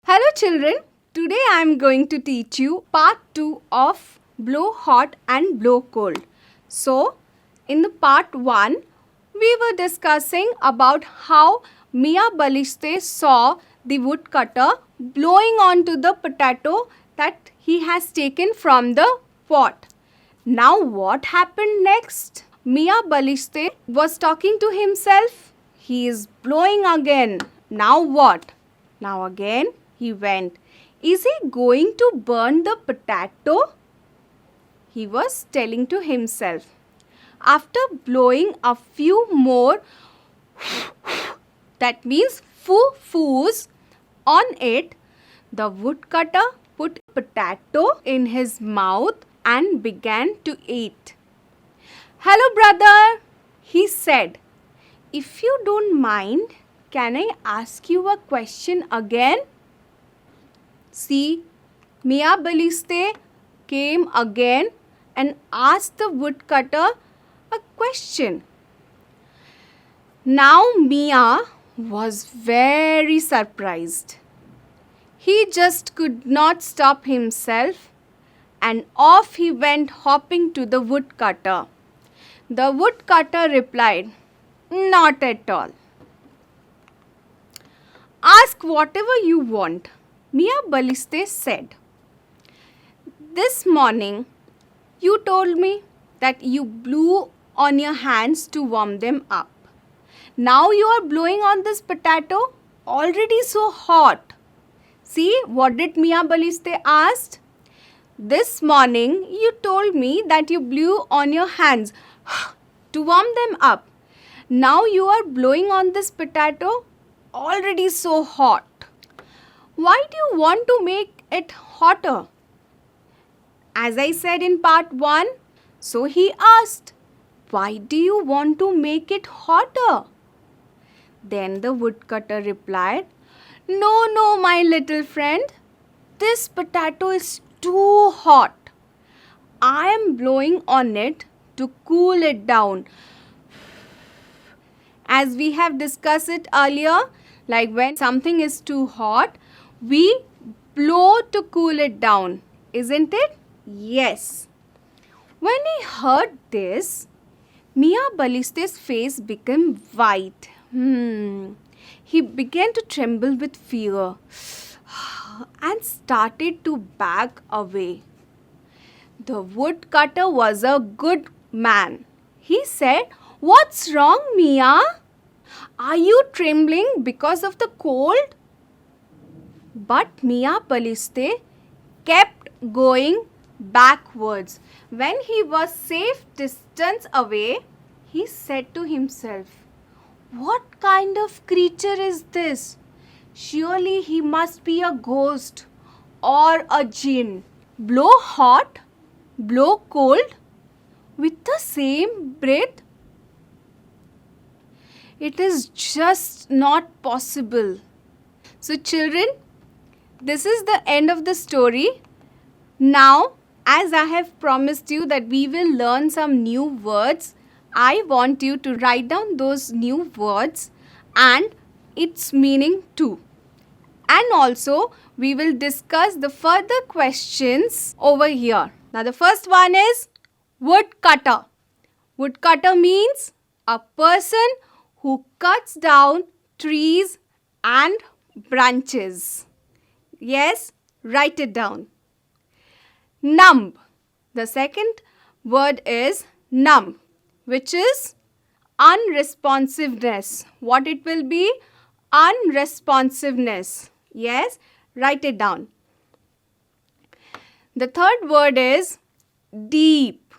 Hello children, today I am going to teach you part 2 of blow hot and blow cold. So, in the part 1, we were discussing about how Mia Baliste saw the woodcutter blowing onto the potato that he has taken from the pot. Now what happened next? Mia Baliste was talking to himself. He is blowing again. Now what? Now again he went. Is he going to burn the potato? He was telling to himself. After blowing a few more, that means foo-foos on it, the woodcutter put potato in his mouth and began to eat. Hello, brother, he said. If you don't mind, can I ask you a question again? See, Mia Baliste came again and asked the woodcutter a question. Now Mia was very surprised. He just could not stop himself and off he went hopping to the woodcutter. The woodcutter replied, Not at all. Ask whatever you want, Mia Baliste said. This morning, you told me that you blew on your hands to warm them up. Now you are blowing on this potato, already so hot. See, what did Mia Baliste ask? This morning, you told me that you blew on your hands to warm them up. Now you are blowing on this potato, already so hot. Why do you want to make it hotter? As I said in part 1, so he asked, why do you want to make it hotter? Then the woodcutter replied, No, my little friend. This potato is too hot. I am blowing on it to cool it down. As we have discussed it earlier, like when something is too hot, we blow to cool it down, isn't it? Yes. When he heard this, Mia Baliste's face became white. He began to tremble with fear and started to back away. The woodcutter was a good man. He said, What's wrong, Mia? Are you trembling because of the cold? But Mia Baliste kept going backwards. When he was safe distance away, he said to himself, What kind of creature is this? Surely he must be a ghost or a jinn. Blow hot, blow cold with the same breath? It is just not possible. So children, this is the end of the story. Now, as I have promised you that we will learn some new words, I want you to write down those new words and its meaning too. And also, we will discuss the further questions over here. Now, the first one is woodcutter. Woodcutter means a person who cuts down trees and branches. Yes, write it down. Numb. The second word is numb, which is unresponsiveness. What it will be? Unresponsiveness. Yes, write it down. The third word is deep.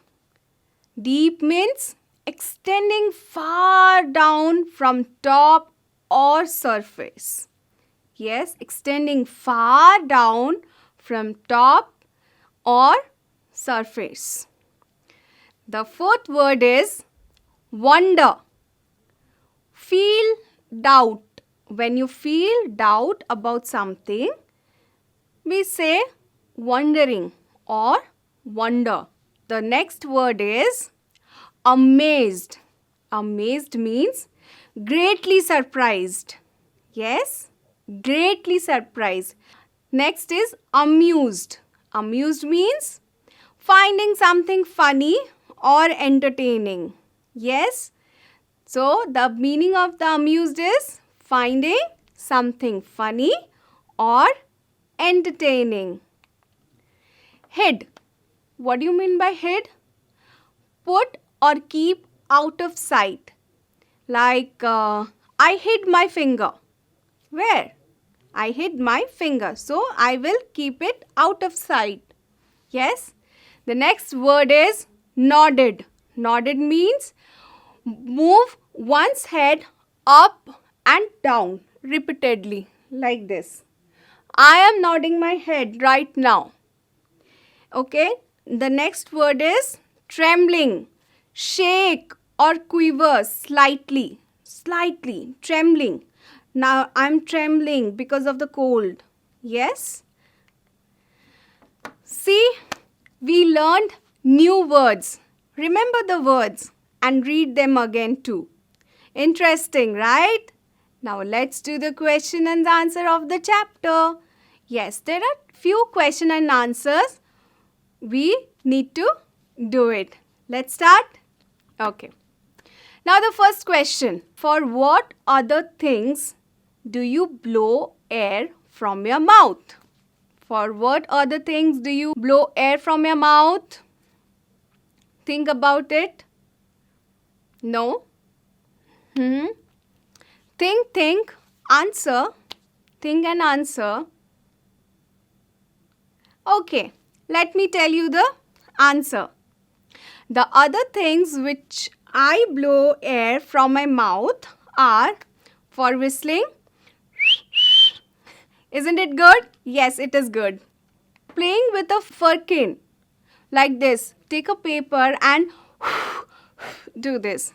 Deep means extending far down from top or surface. Yes, extending far down from top or surface. The fourth word is wonder. Feel doubt. When you feel doubt about something, we say wondering or wonder. The next word is amazed. Amazed means greatly surprised. Yes, greatly surprised. Next is amused. Amused means finding something funny or entertaining. Yes? So, the meaning of the amused is finding something funny or entertaining. Hid. What do you mean by hid? Put or keep out of sight. Like, I hid my finger. Where? I hid my finger. So, I will keep it out of sight. Yes? The next word is nodded. Nodded means move one's head up and down repeatedly like this. I am nodding my head right now. Okay? The next word is trembling. Shake or quiver slightly. Slightly. Trembling. Now I'm trembling because of the cold. Yes? See, we learned new words. Remember the words and read them again too. Interesting, right? Now let's do the question and answer of the chapter. Yes, there are few question and answers. We need to do it. Let's start. Okay. Now the first question. For what other things do you blow air from your mouth? For what other things do you blow air from your mouth? Think about it. No? Think. Answer. Think and answer. Okay. Let me tell you the answer. The other things which I blow air from my mouth are for whistling. Isn't it good? Yes, it is good. Playing with a firkin. Like this. Take a paper and do this.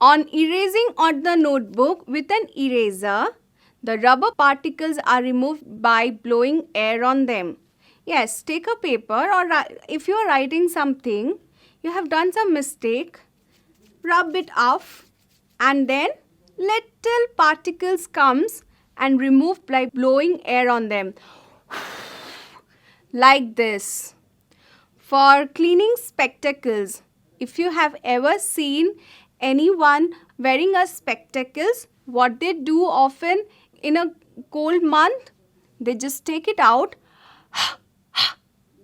On erasing on the notebook with an eraser, the rubber particles are removed by blowing air on them. Yes, take a paper or if you are writing something, you have done some mistake, rub it off and then little particles comes and remove by blowing air on them. Like this. For cleaning spectacles, if you have ever seen anyone wearing a spectacles, what they do often in a cold month, they just take it out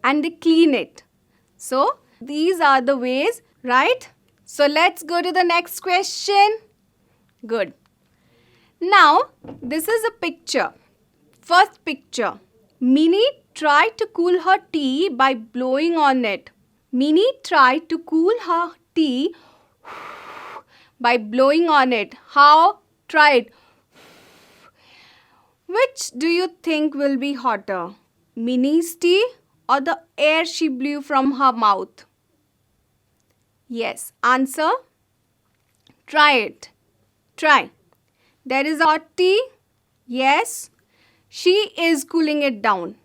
and they clean it. So, these are the ways, right? So, let's go to the next question. Good. Now, this is a picture. First picture. Minnie tried to cool her tea by blowing on it. Minnie tried to cool her tea by blowing on it. How? Try it. Which do you think will be hotter? Minnie's tea or the air she blew from her mouth? Yes. Answer? Try it. Try. There is hot tea. Yes. She is cooling it down.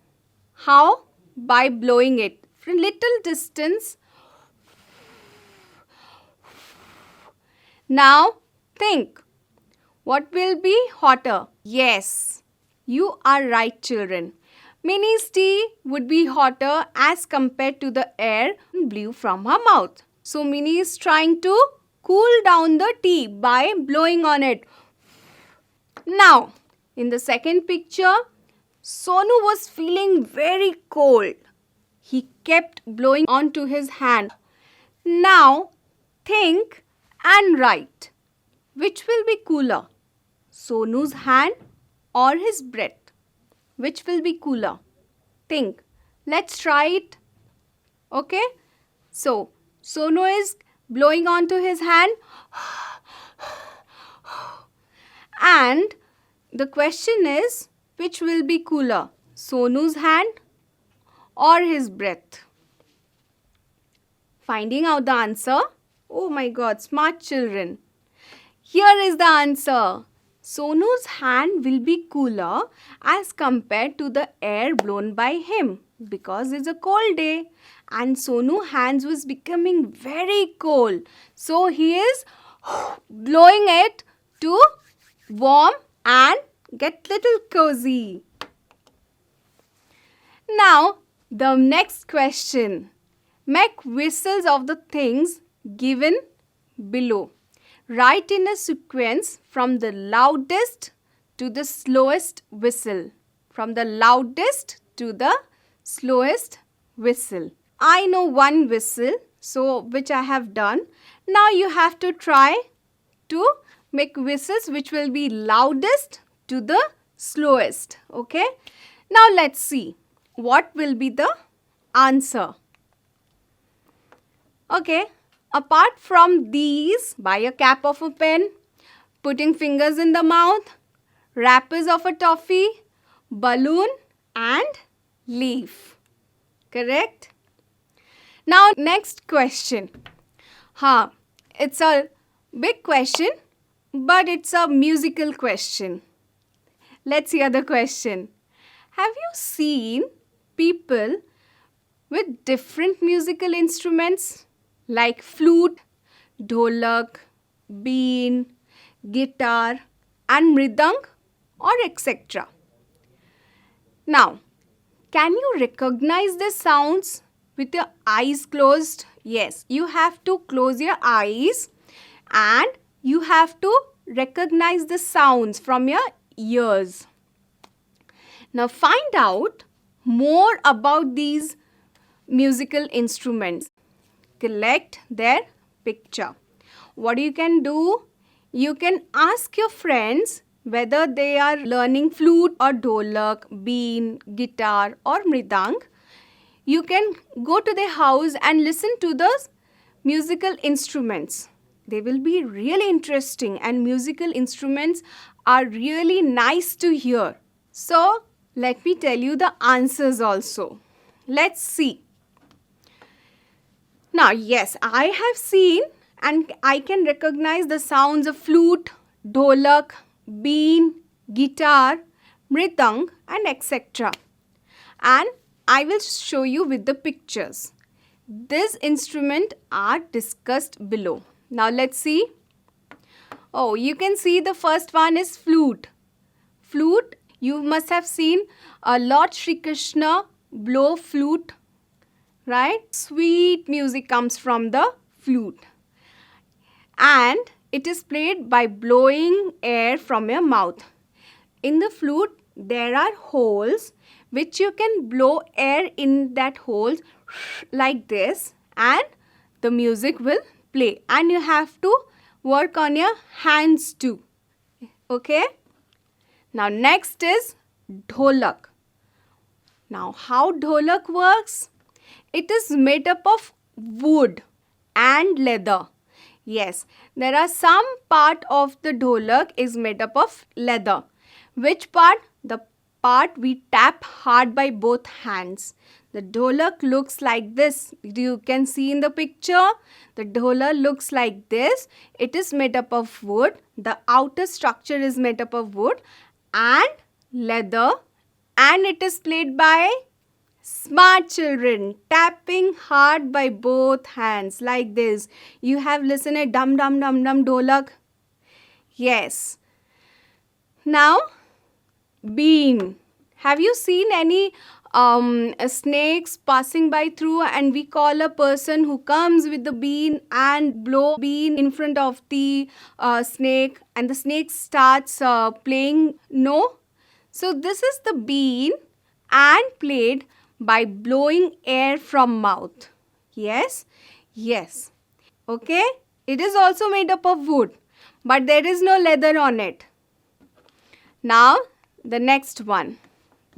How? By blowing it from little distance. Now think. What will be hotter? Yes. You are right, children. Minnie's tea would be hotter as compared to the air blew from her mouth. So Minnie is trying to cool down the tea by blowing on it. Now, in the second picture, Sonu was feeling very cold. He kept blowing onto his hand. Now, think and write. Which will be cooler? Sonu's hand or his breath? Which will be cooler? Think. Let's try it. Okay? So, Sonu is blowing onto his hand. And the question is, which will be cooler? Sonu's hand or his breath? Finding out the answer? Oh my God, smart children. Here is the answer. Sonu's hand will be cooler as compared to the air blown by him because it's a cold day and Sonu's hands was becoming very cold. So he is blowing it to warm and get little cozy. Now, the next question. Make whistles of the things given below. Write in a sequence from the loudest to the slowest whistle. From the loudest to the slowest whistle. I know one whistle, so which I have done. Now you have to try to make whistles which will be loudest to the slowest. Okay. Now let's see what will be the answer. Okay. Apart from these, buy a cap of a pen, putting fingers in the mouth, wrappers of a toffee, balloon and leaf. Correct? Now next question. It's a big question, but it's a musical question. Let's hear the question. Have you seen people with different musical instruments like flute, dholak, bean, guitar and mridang or etc.? Now, can you recognize the sounds with your eyes closed? Yes, you have to close your eyes and you have to recognize the sounds from your ears. Now find out more about these musical instruments. Collect their picture. What you can do? You can ask your friends whether they are learning flute or dholak, bean, guitar or mridang. You can go to their house and listen to those musical instruments. They will be really interesting and musical instruments are really nice to hear. So, let me tell you the answers also. Let's see. Now, yes, I have seen and I can recognize the sounds of flute, dholak, bean, guitar, mridang and etc. And I will show you with the pictures. These instruments are discussed below. Now let's see. Oh, you can see the first one is flute. Flute, you must have seen Lord Shri Krishna blow flute, right? Sweet music comes from the flute. And it is played by blowing air from your mouth. In the flute, there are holes which you can blow air in that holes like this and the music will play. And you have to work on your hands too. Okay? Now next is dholak. Now how dholak works? It is made up of wood and leather. Yes, there are some part of the dholak is made up of leather. Which part? The part we tap hard by both hands. The dholak looks like this. You can see in the picture. The dholak looks like this. It is made up of wood. The outer structure is made up of wood and leather. And it is played by smart children, tapping hard by both hands like this. You have listened a dum dum dum dum dholak. Yes. Now, bean. Have you seen any snakes passing by through and we call a person who comes with the bean and blow bean in front of the snake and the snake starts playing? No. So this is the bean and played by blowing air from mouth. Yes. Yes. Okay. It is also made up of wood, but there is no leather on it. Now, the next one,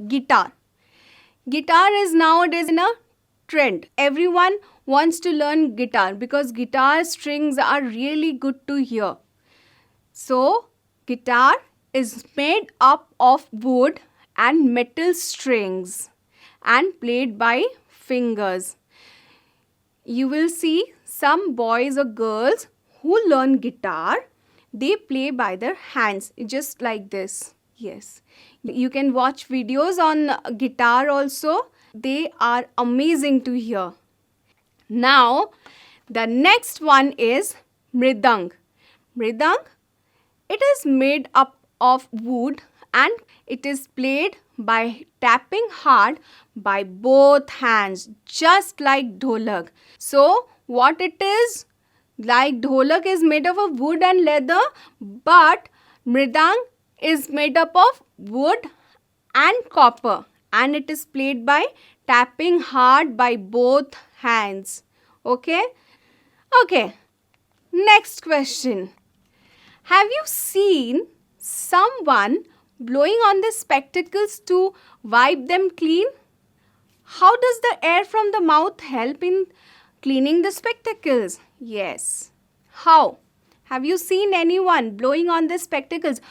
guitar. Guitar is nowadays in a trend. Everyone wants to learn guitar because guitar strings are really good to hear. So, guitar is made up of wood and metal strings and played by fingers. You will see some boys or girls who learn guitar, they play by their hands just like this. Yes. You can watch videos on guitar also. They are amazing to hear. Now, the next one is mridang. Mridang, it is made up of wood and it is played by tapping hard by both hands, just like dholak. So, what it is? Like dholak is made up of wood and leather, but mridang is made up of wood and copper, and it is played by tapping hard by both hands. Okay? Okay. Next question. Have you seen someone blowing on the spectacles to wipe them clean? How does the air from the mouth help in cleaning the spectacles? Yes. How? Have you seen anyone blowing on the spectacles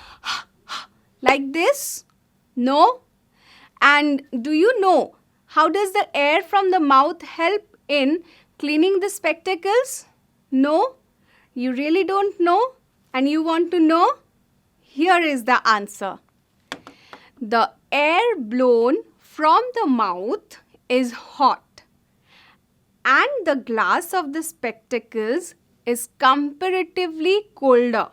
like this? No? And do you know how does the air from the mouth help in cleaning the spectacles? No? You really don't know? And you want to know? Here is the answer. The air blown from the mouth is hot, and the glass of the spectacles is comparatively colder.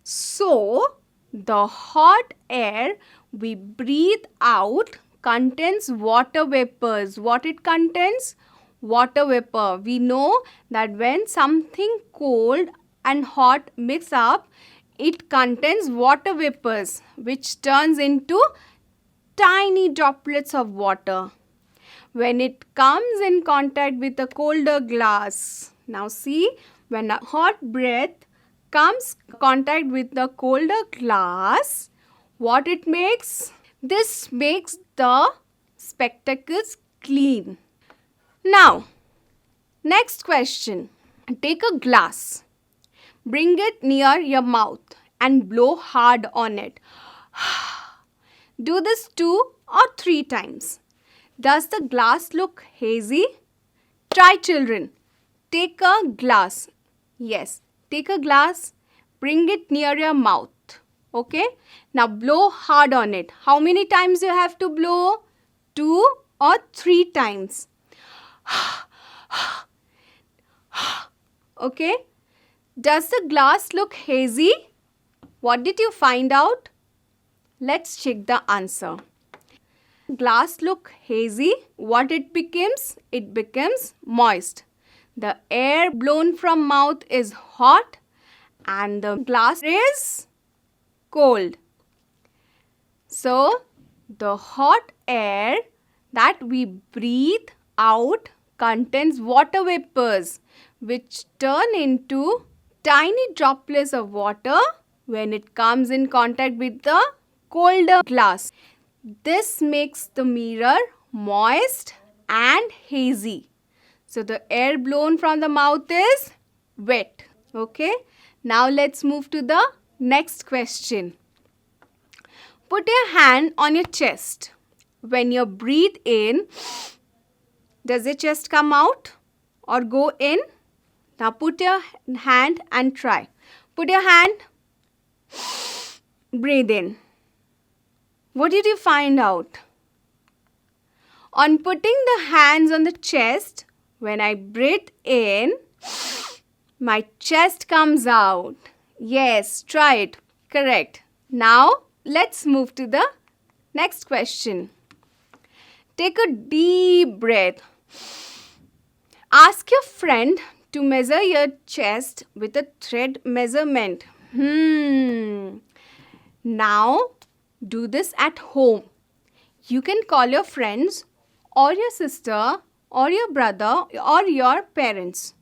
So, the hot air we breathe out contains water vapors. What it contains? Water vapor. We know that when something cold and hot mix up, it contains water vapors, which turns into tiny droplets of water when it comes in contact with a colder glass. Now see, when a hot breath comes in contact with the colder glass, what it makes? This makes the spectacles clean. Now, next question. Take a glass, bring it near your mouth and blow hard on it. Do this 2 or 3 times. Does the glass look hazy? Try, children. Take a glass. Yes, take a glass, bring it near your mouth. Okay? Now blow hard on it. How many times you have to blow? 2 or 3 times. Okay? Does the glass look hazy? What did you find out? Let's check the answer. Glass look hazy. What it becomes? It becomes moist. The air blown from mouth is hot and the glass is cold. So, the hot air that we breathe out contains water vapors, which turn into tiny droplets of water when it comes in contact with the colder glass. This makes the mirror moist and hazy. So the air blown from the mouth is wet. Okay. Now let's move to the next question. Put your hand on your chest. When you breathe in, does your chest come out or go in? Now put your hand and try. Put your hand, breathe in. What did you find out? On putting the hands on the chest, when I breathe in, my chest comes out. Yes, try it. Correct. Now, let's move to the next question. Take a deep breath. Ask your friend to measure your chest with a thread measurement. Now, do this at home. You can call your friends or your sister or your brother or your parents.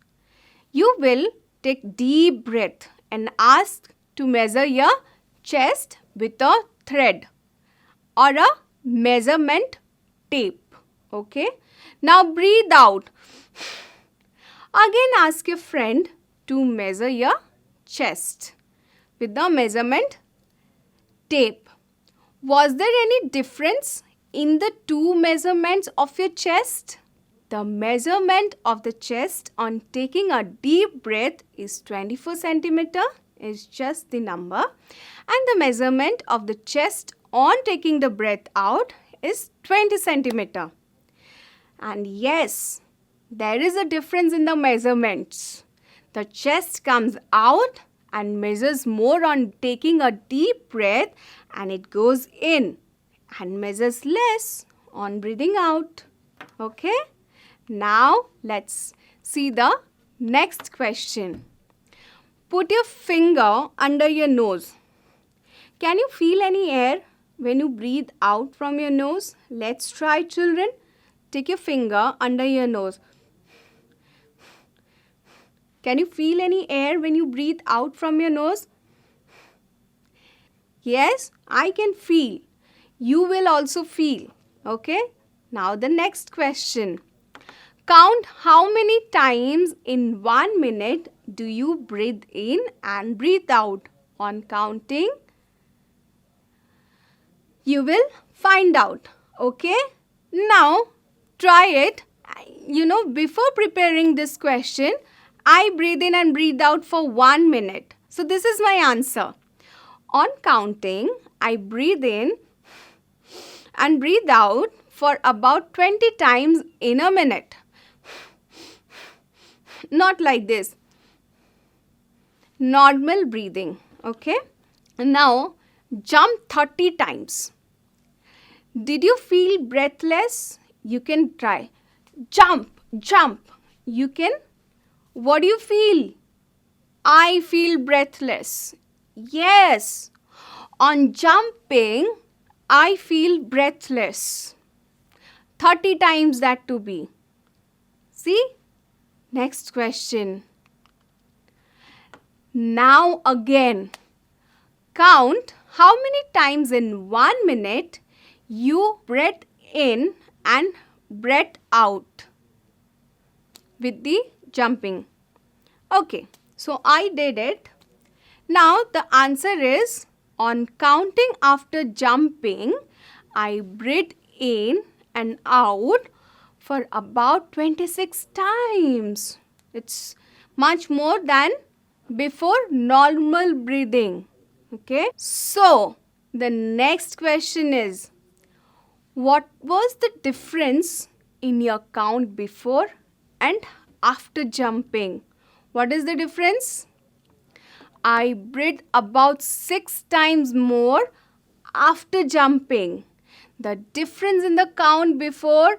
You will take deep breath and ask to measure your chest with a thread or a measurement tape. Okay. Now breathe out. Again ask your friend to measure your chest with the measurement tape. Was there any difference in the 2 measurements of your chest? The measurement of the chest on taking a deep breath is 24 centimeter, is just the number. And the measurement of the chest on taking the breath out is 20 centimeter. And yes, there is a difference in the measurements. The chest comes out and measures more on taking a deep breath and it goes in. and measures less on breathing out. Okay? Now let's see the next question. Put your finger under your nose. Can you feel any air when you breathe out from your nose? Let's try, children. Take your finger under your nose. Can you feel any air when you breathe out from your nose? Yes, I can feel. You will also feel. Okay? Now the next question. Count how many times in 1 minute do you breathe in and breathe out. On counting, you will find out. Okay? Now, try it. Before preparing this question, I breathe in and breathe out for 1 minute. So, this is my answer. On counting, I breathe in and breathe out for about 20 times in a minute. Not like this. Normal breathing. Okay? Now, jump 30 times. Did you feel breathless? You can try. Jump, jump. You can. What do you feel? I feel breathless. Yes. On jumping, I feel breathless. 30 times that to be. See? Next question. Now again. Count how many times in 1 minute you breathe in and breathe out with the jumping. Okay, so I did it. Now the answer is, on counting after jumping, I breathe in and out for about 26 times. It's much more than before normal breathing. Okay, so the next question is, what was the difference in your count before and after jumping? What is the difference? I breathe about 6 times more after jumping. The difference in the count before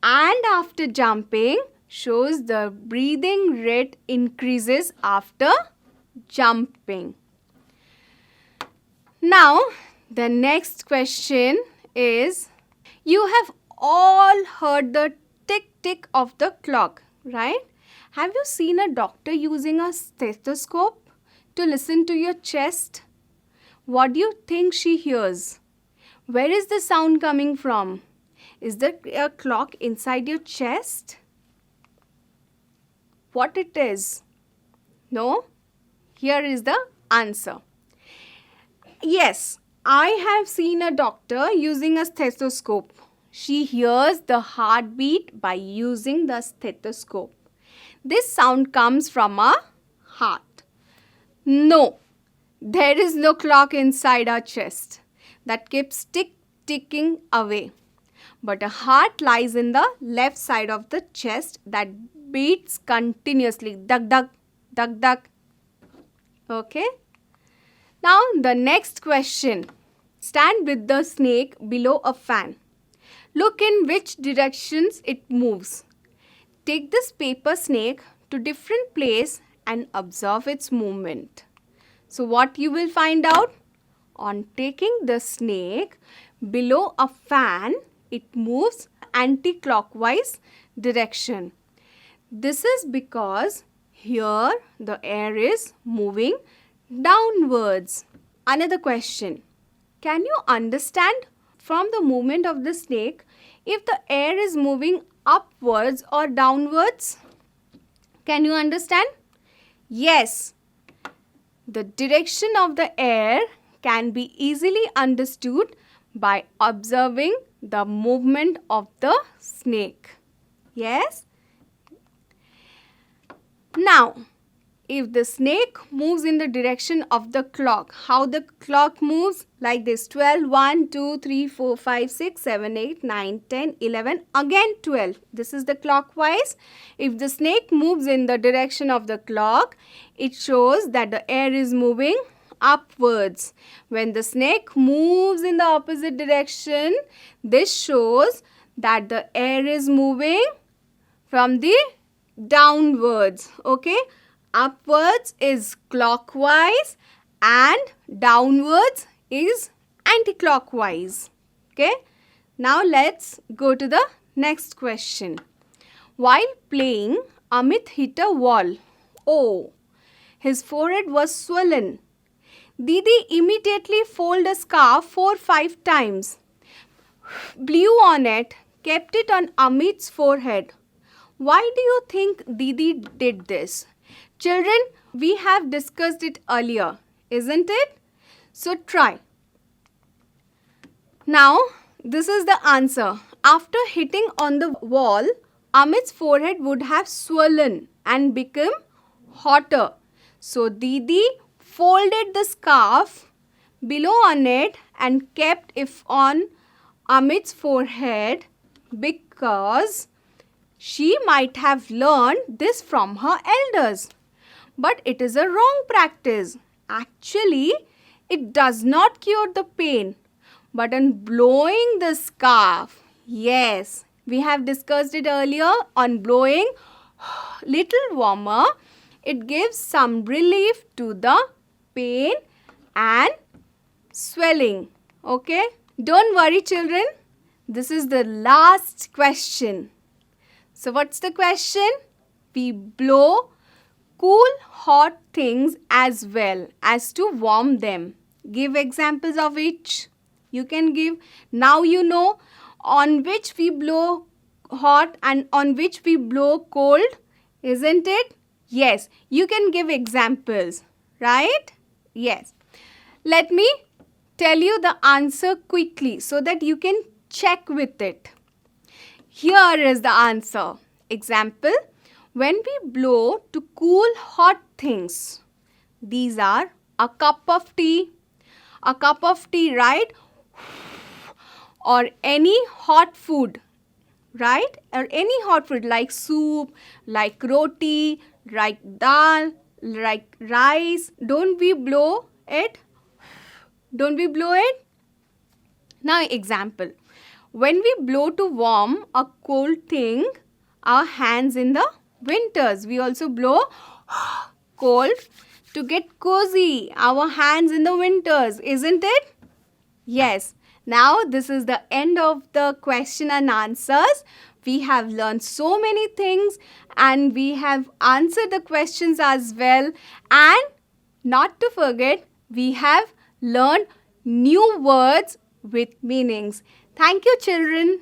and after jumping shows the breathing rate increases after jumping. Now, the next question is, you have all heard the tick-tick of the clock, right? Have you seen a doctor using a stethoscope to listen to your chest? What do you think she hears? Where is the sound coming from? Is there a clock inside your chest? What it is? No? Here is the answer. Yes, I have seen a doctor using a stethoscope. She hears the heartbeat by using the stethoscope. This sound comes from a heart. No, there is no clock inside our chest that keeps ticking away. But a heart lies in the left side of the chest that beats continuously. Dug, dug, dug, dug. Okay? Now the next question. Stand with the snake below a fan. Look in which directions it moves. Take this paper snake to different place and observe its movement. So what you will find out? On taking the snake below a fan, it moves anti-clockwise direction. This is because here the air is moving downwards. Another question. Can you understand from the movement of the snake if the air is moving upwards or downwards? Can you understand? Yes. The direction of the air can be easily understood by observing the movement of the snake. Yes? Now, if the snake moves in the direction of the clock, how the clock moves? Like this: 12, 1, 2, 3, 4, 5, 6, 7, 8, 9, 10, 11, again 12. This is the clockwise. If the snake moves in the direction of the clock, it shows that the air is moving upwards. When the snake moves in the opposite direction, this shows that the air is moving from the downwards. Okay, upwards is clockwise and downwards is anti-clockwise. Okay, now let's go to the next question. While playing, Amit hit a wall. Oh, his forehead was swollen. Didi immediately folded a scarf 4-5 times, blew on it, kept it on Amit's forehead. Why do you think Didi did this? Children, we have discussed it earlier, isn't it? So try. Now, this is the answer. After hitting on the wall, Amit's forehead would have swollen and become hotter. So, Didi folded the scarf below on it and kept it on Amit's forehead because she might have learned this from her elders. But it is a wrong practice. Actually, it does not cure the pain. But on blowing the scarf, yes, we have discussed it earlier, on blowing little warmer, it gives some relief to the pain and swelling. Okay? Don't worry, children. This is the last question. So what's the question? We blow cool hot things as well as to warm them. Give examples of each. You can give. Now you know on which we blow hot and on which we blow cold, isn't it? Yes, you can give examples, right? Yes. Let me tell you the answer quickly so that you can check with it. Here is the answer. Example, when we blow to cool hot things, these are a cup of tea, right? Or any hot food, right? Or any hot food like soup, like roti, like dal, like rice. Don't we blow it? Don't we blow it? Now example, when we blow to warm a cold thing, our hands in the winters, we also blow cold to get cozy, our hands in the winters, isn't it? Yes. Now this is the end of the question and answers. We have learned so many things and we have answered the questions as well. And not to forget, we have learned new words with meanings. Thank you, children.